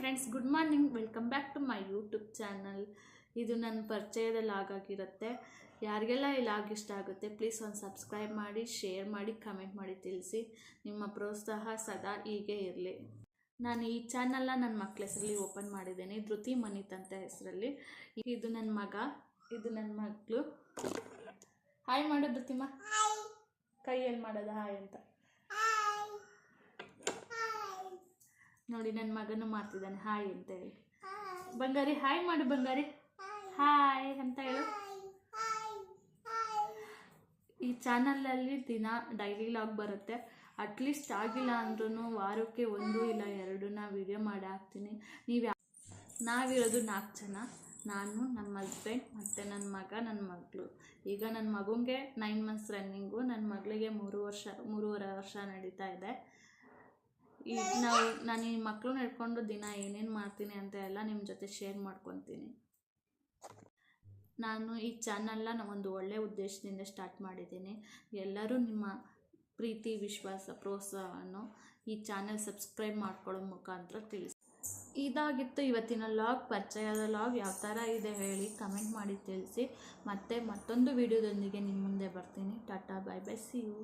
Friends, good morning. Welcome back to my YouTube channel. ಇದು ನನ್ನ ಪರಿಚಯದ ಲಾಗ್ ಆಗಿರುತ್ತೆ. ಯಾರಿಗೆಲ್ಲ ಈ ಲಾಗ್ ಇಷ್ಟ ಆಗುತ್ತೆ ಪ್ಲೀಸ್ ಒಂದು ಸಬ್ಸ್ಕ್ರೈಬ್ ಮಾಡಿ, ಶೇರ್ ಮಾಡಿ, ಕಮೆಂಟ್ ಮಾಡಿ ತಿಳಿಸಿ. ನಿಮ್ಮ ಪ್ರೋತ್ಸಾಹ ಸದಾ ಹೀಗೆ ಇರಲಿ. ನಾನು ಈ ಚಾನಲ್ನ ನನ್ನ ಮಕ್ಕಳ ಹೆಸರಲ್ಲಿ ಓಪನ್ ಮಾಡಿದ್ದೇನೆ, ಧೃತಿ ಮನಿತ್ ಅಂತ ಹೆಸರಲ್ಲಿ. ಇದು ನನ್ನ ಮಗ, ಇದು ನನ್ನ ಮಗಳು. ಹಾಯ್ ಮಾಡು ಧೃತಿಮ್ಮ. ಕೈಯಲ್ಲಿ ಮಾಡೋದು ಹಾಯ್ ಅಂತ ನೋಡಿ. ನನ್ನ ಮಗನೂ ಮಾಡ್ತಿದ್ದಾನೆ ಹಾಯ್ ಅಂತ ಹೇಳಿ. ಬಂಗಾರಿ ಹಾಯ್ ಮಾಡು. ಬಂಗಾರಿ ಹಾಯ್ ಅಂತ ಹೇಳು. ಈ ಚಾನಲಲ್ಲಿ ದಿನ ಡೈಲಿ ಲಾಗ್ ಬರುತ್ತೆ. ಅಟ್ಲೀಸ್ಟ್ ಆಗಿಲ್ಲ ಅಂದ್ರೂ ವಾರಕ್ಕೆ 1 ಇಲ್ಲ 2 ವಿಡಿಯೋ ಮಾಡಿ ಹಾಕ್ತೀನಿ. ನಾವಿರೋದು 4 ಜನ, ನಾನು, ನನ್ನ ಹಸ್ಬೆಂಡ್ ಮತ್ತು ನನ್ನ ಮಗ, ನನ್ನ ಮಗಳು. ಈಗ ನನ್ನ ಮಗುಗೆ 9 ಮಂತ್ಸ್ ರನ್ನಿಂಗು, ನನ್ನ ಮಗಳಿಗೆ 3.5 ವರ್ಷ ನಡೀತಾ ಇದೆ. ಈಗ ನಾನು ಈ ಮಕ್ಕಳು ನಡ್ಕೊಂಡು ದಿನ ಏನೇನು ಮಾಡ್ತೀನಿ ಅಂತ ಎಲ್ಲ ನಿಮ್ಮ ಜೊತೆ ಶೇರ್ ಮಾಡ್ಕೊತೀನಿ. ನಾನು ಈ ಚಾನಲ್ನ ಒಂದು ಒಳ್ಳೆಯ ಉದ್ದೇಶದಿಂದ ಸ್ಟಾರ್ಟ್ ಮಾಡಿದ್ದೀನಿ. ಎಲ್ಲರೂ ನಿಮ್ಮ ಪ್ರೀತಿ, ವಿಶ್ವಾಸ, ಪ್ರೋತ್ಸಾಹವನ್ನು ಈ ಚಾನಲ್ ಸಬ್ಸ್ಕ್ರೈಬ್ ಮಾಡ್ಕೊಳ್ಳೋ ಮುಖಾಂತರ ತಿಳಿಸಿ. ಇದಾಗಿತ್ತು ಇವತ್ತಿನ ಲಾಗ್. ಪರಿಚಯದ ಲಾಗ್ ಯಾವ ಥರ ಇದೆ ಹೇಳಿ ಕಮೆಂಟ್ ಮಾಡಿ ತಿಳಿಸಿ. ಮತ್ತೆ ಮತ್ತೊಂದು ವಿಡಿಯೋದೊಂದಿಗೆ ನಿಮ್ಮ ಮುಂದೆ ಬರ್ತೀನಿ. Tata, bye bye, see you.